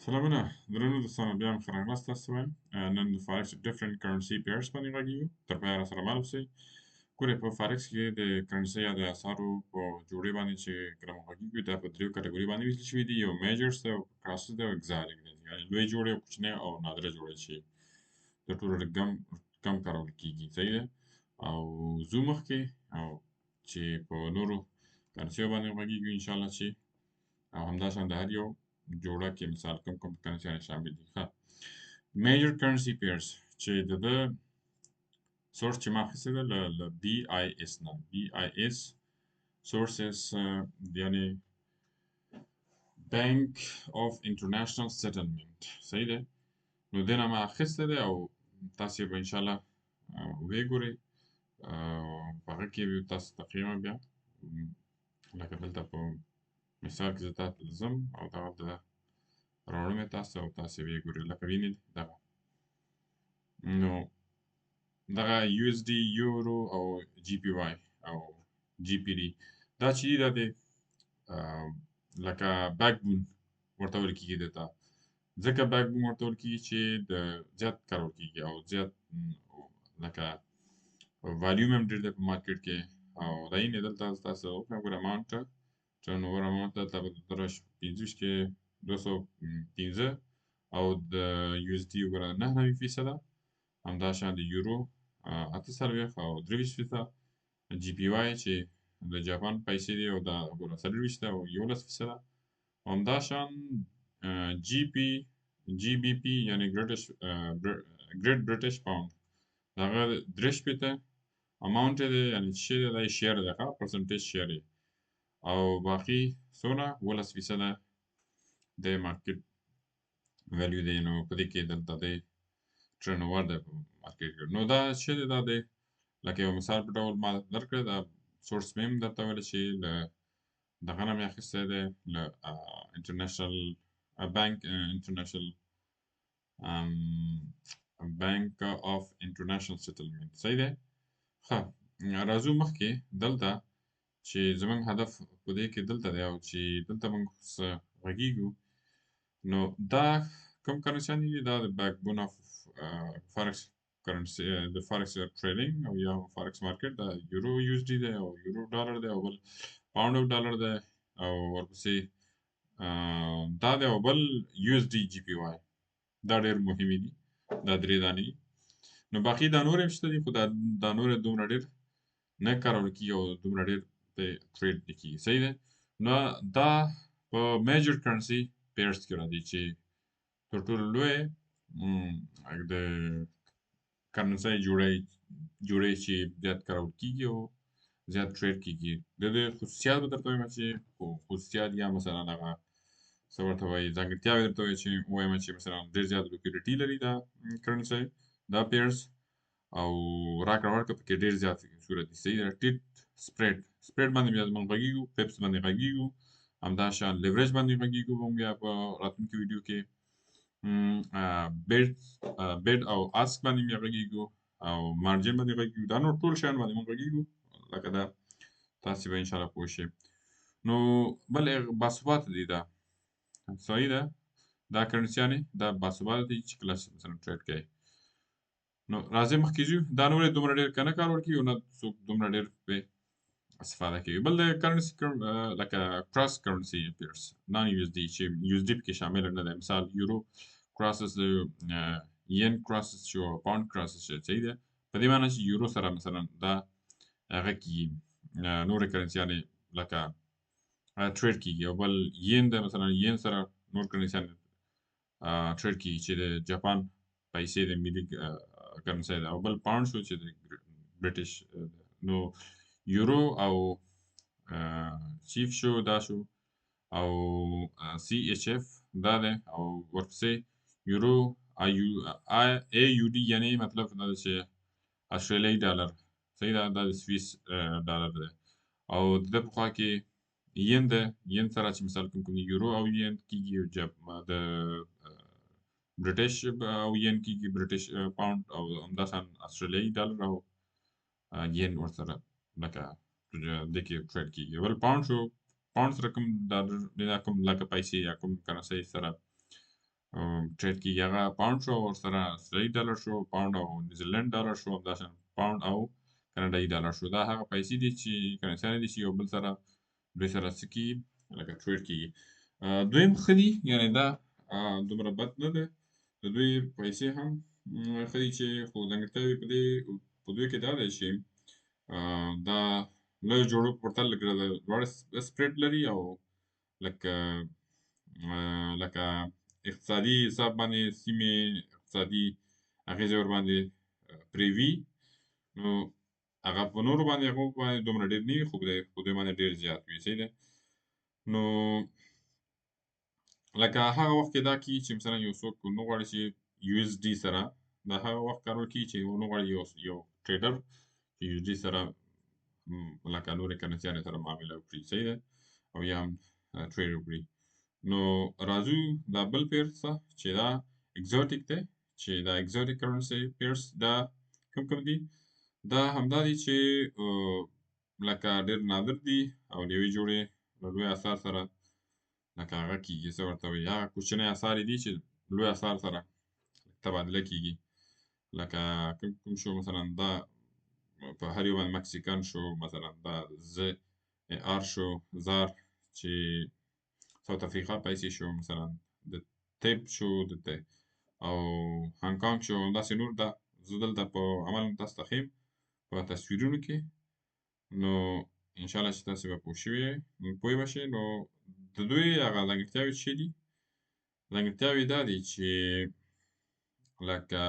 سلامونه درنو دوستانو بیا هم ښه راغلاست تاسو ته وایم نن د فارکس ډفرنټ کرنسي پیرز باندې غږیږو تر پایه راسره مل اوسئ ګورئ په فارکس کې د کرنسۍ یا د اسعارو په جوړې باندې چې کله موږ غږیږو دا په دریو کټګوري باندې ویشل شوي دي یو میجرز دی او کراسز دی او اګزاریک دی یعنې لوی جوړې او کوچنۍ او نادره جوړې چې د ټولو ډېر کم کارول کېږي صحیح ده او ځو مخکې او چې په نورو کرنسیو باندې غږیږو انشاءالله چې او همداشان د هر یو جوړه کې مثال کوم کرنسیانې شامل دي ښه میجر کرنسي پیرز چې د ده سورس چې ما اخیستی ده له بي آی اس نه بي آی اس سورسز یعنې بانک آف انټرنیشنل سیټلمنټ صحیح دی نو دې نه ما اخیستی دی او تاسو یې به انشاءالله ویې ګورئ په هغه کې به تاسو تقریبا بیا لکه دلته په مثال کې زه تاسو ته ځم او دغلته راوړم یې تاسو او تاسو یې ویې ګورئ لکه وینئ دغه نو دغه یو اس ډي یورو او جی پی واي او جی پی ډي دا چې دي دا د لکه بیک بون ورته ویل کېږي دې ته ځکه بیک بون ورته ویل کېږي چې د زیات کارول کېږي او زیات لکه والیوم هم ډېر دی په مارکېټ کې او دا یې نه دلته تاسو وګورئ اماونټ ټرن اوور اماونټ دلته به 15 کې 215 او د یو اس ډي وګوره 99% همداشان د یورو 48 او 23% جی پی واي چې د جاپان پیسې دي او دا وګوره 24 او 11% همداشان جی بی پی یعنی ګریټ برټش پاوند دغه 3 اماونټ دی یعنی چې دا شیر دی ښه پرسنټیج شیر او باقي څونه 11% د مارکیټ ویلیو دی نو په دې کې دلته دی ټرن اوور دی په مارکیټ کې نو دا چې دی دا دی لکه یو مثال په ډول ما درکړی دا سورس مې هم درته ویلی چې له دغه نه مې اخیستی دی له انټرنیشنل بانک آف انټرنیشنل سیټلمنټ صحیح دی ښه راځو مخکې دلته چې زموږ هدف په دې کې دلته دی او چې دلته موږ غږیږو نو دا کوم کرنسیانې دي دا د بیک بون آف فارکس کرنسي د فارکس ټریډینګ او یا فارکس مارکیټ دا یورو یو اس ډي دی او یورو ډالر دی او بل پاوند او ډالر دی او ورپسې دا دی او بل یو اس ډي جی پی واي دا ډېر مهمې دي دا درې دانې دي نو باقي دا نور هم شته دي خو دا نور دومره ډېر نه کارول کېږي او دومره ډېر پرې ټریډ نه کېږي صحیح دی نو دا په میجر کرنسي پیرز کې راځي چې تر ټولو لوی د کرنسۍ جوړې چې زیات کارول کېږي او زیات ټریډ کېږي د دې خصوصیات به درته وایم چې خصوصیات یا مثلا هغه څه ورته وایي ځانګړتیاوې درته وایم چې مثلا ډېر زیات لیکویډیټي لري دا کرنسۍ دا پیرز او راکړه ورکړه پکې ډېر زیات صورت دي صحیح ده ټیټ سپریډ باندې بیا موږ غږیږو پیپس باندې غږیږو همداشان لیوریج باندې غږیږو موږ بیا په راتلونکي ویډیو کې بیډ او اسک باندې بیا غږیږو او مارجن باندې غږیږو دا نور ټول شیان باندې موږ غږیږو لکه دا تاسې به انشاءالله پوه شئ نو بل باثباته دي دا صحیح ده دا کرنسیانې دا باثباته دي چې کله مثلا ټریډ کوي نو راځئ مخکې ځو دا نور یې دومره ډېر که نه کارول کېږي او نه څوک دومره ډېر پرې استفاده کوي بل د کرنسي لکه کراس کرنسي پیرز نان یو اس ډي چې یو اس ډي پکې شامل نه دی مثال یورو کراسس ین کراسس شو پاوند کراسس شو صحیح ده په دې معنی چې یورو سره مثلا دا هغه کېږي نورې کرنسیانې لکه ټریډ کېږي او بل ین ده مثلا ین سره نور کرنسیانې ټریډ کېږي چې د جاپان پیسې د ملي کرنسۍ ده او بل پاوند شو چې د برټش نو یورو او چیف شو دا شو او سی ایچ اف دا ده او ورپسې یورو ای یو ډي یعنی مطلب دا ده چې استرالیایي ډالر صحیح ده دا د سویس ډالر ده او د ده په خوا کې ین ده ین سره چې مثال کوم یورو او ین کېږي د برټش او ین کېږي برټش پاوند او همداشان استرالیایي ډالر او ین ورسره لکه دې کې ټریډ کېږي بل پاوند شو پاوند سره کوم ډالر کوم لکه پیسې یا کوم کرنسۍ سره ټریډ کېږي هغه پاوند شو ورسره اسټرالیایي ډالر شو پاوند او نیوزیلند ډالر شو همداشان پاوند او کاناډایي ډالر شو دا هغه پیسې دي چې کرنسیانې دي چې یو بل سره دوی سره څه کېږي لکه ټریډ کېږي دویم ښه دي یعنې دا دومره بد نه دی د دوی پیسې هم ښه دي چې خو ځانګړتیاوې په دوی کې دا دی چې دا لږ جوړو په پرتله لوړ سپریډ لري او لکه اقتصادي حساب باندې سیمې اقتصادي اغېزې ورباندې پرې وي نو هغه په نورو باندې هغو باندې دومره ډېر نه وي خو په دوی باندې ډېر زیات وي صحیح دی نو لکه هغه وخت کې دا کېږي چې مثلا یو څوک نه غواړي چې یو اس ډي سره دا هغه وخت کارول کېږي چې نه غواړي یو ټریډر چې یو اس ډي سره لکه نورې کرنسیانې سره معامله وکړي صحیح ده او یا هم ټریډ وکړي نو راځو دا بل پیر څه چې دا اکزوټیک دی چې دا اکزوټیک کرنسي پیرس دا کوم دي دا همدا دي چې لکه ډېر نادر دي او د یوې جوړې له لوی اثار سره لکه هغه کېږي څه ورته وایي هغه کوچنی اثار دي چې لوی اثار سره تبادله کېږي لکه کوم شو مثلا دا په هر یو باندې مکسیکن شو مثلا دا آر شو زار چې ساوت افریقا پیسې شو مثلا د تیب شو او هانګ کانګ شو همداسې نور ده زه دلته په عمل تاسو ته ښیم په تصویرونو کې نو انشاءالله چې تاسې به پوه به شئ نو د دوی هغه ځانګړتیاوې څه دي ځانګړتیاوې دا دي چې لکه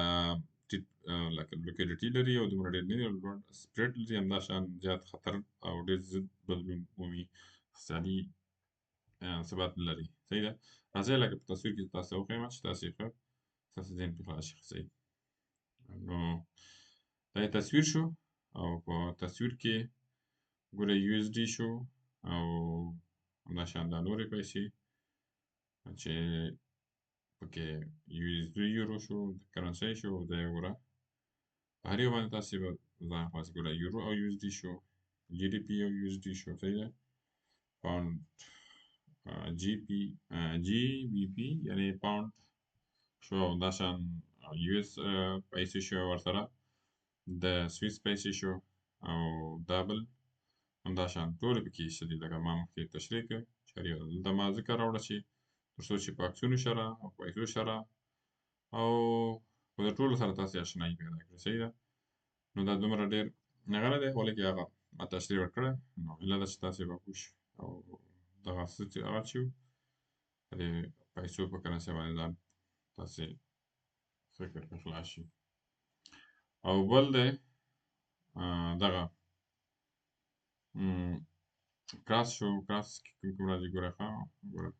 لیکویډیټي لري او دومره ډېر نه دي لوړ سپریډ لري همداشان زیات خطر او ډېر ضد بدلون مومي اقتصادي ثبات نه لري صحیح ده راځئ لکه په تصویر کې تاسو ته وښیم چې تاسې ښه ستاسې ذهن پرې خلاص شي صحیح نو دا یې تصویر شو او په تصویر کې ګوره یو اس ډي شو او همداشان دا نورې پیسې چې پکې یو اس ډي یورو شو کرنسۍ شو دا یې وګوره په هر یو باندې تاسې به ځان خلاص ګوره یورو او یو اس ډي شو جي ډي پي او یو اس ډي شو صحیح ده پاوند جي بي پي یعنی پاوند شو همداشان یو اس پیسې شو ورسره د سویس پیسې شو او دا بل همداشان ټولې پکې شته دي لکه ما مخکې تشریح کړې دلته ما ځکه راوړه چې تر څو چې په عکسونو سره او پیسو سره او په د ټولو سره تاسې اشنایي پیدا کړئ صحیح ده نو دا دومره ډېر هغه نه دی خو لږ هغه ما تشریح ورکړی نو هیله ده چې تاسې به پوه شئ او دغه څه چې هغه چې د پیسو په کرنسۍ باندې ځان تاسې فکر پرې خلاص شي او بل دی دغه کراس شو کراس کوم راځي ګوره ښه ګوره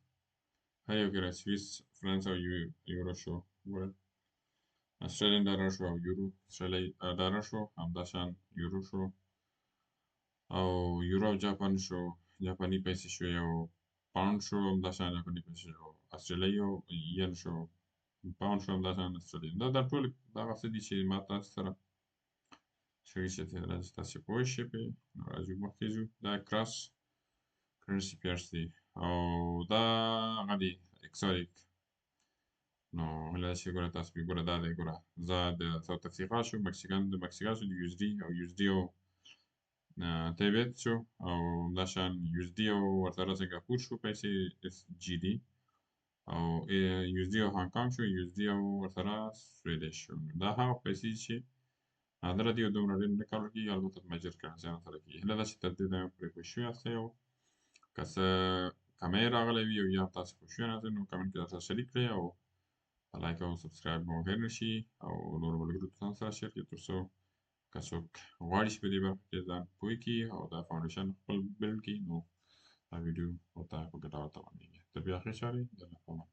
هر یو کې را سویس فرانس او یورو شو ګوره استرالین ډالر شو او یورو استرالیایي ډالر شو همداشان یورو شو او یورو او جاپان شو جاپاني پیسې شوې او پاوند شو همداشان جاپاني پیسې شو استرالیایي ین شو پاوند شو همداشان استرالیایي دا ټول دغه څه دي چې ما تاسو سره شریک شي تاسې پوه شئ پرې نو راځو مخکې ځو دا کراس کرنسي پیرس دی او دا هغه دی اکسوټیک نو هیله ده چې ګوره تاسو پرې ګوره دا دی ګوره زه د ساوت افریقا شو د مکسیکا شو د یو اس ډي او یو اس ډي او تیبت شو او همداشان یو اس ډي او ورسره سنګاپور شو پیسې اس جي ډي او یو اس ډي او هانګ کانګ شو یو اس ډي او ورسره سویډش شو دا هغه پیسې چې نادره دي او دومره ډېر نه کارول کېږي البته په میجر کرنسیانو سره کېږي هیله ده چې تر دې ځایه پرې پوه شوي یاستئ او که څه کمی راغلی وي او یا تاسو پوه شوي یاستئ نو کمنټ کې راسره شریک کړئ او لایک او سبسکرایب مو هېر نه شي او نورو ملګرو ته سره شیر کړئ تر څو که څوک غواړي چې په دې برخه کې ځان پوه کړي او دا فاونډیشن خپل بلډ کړي نو دا ویډیو ورته په ګټور تمامېږي تر بیا ښې چارې د الله په امان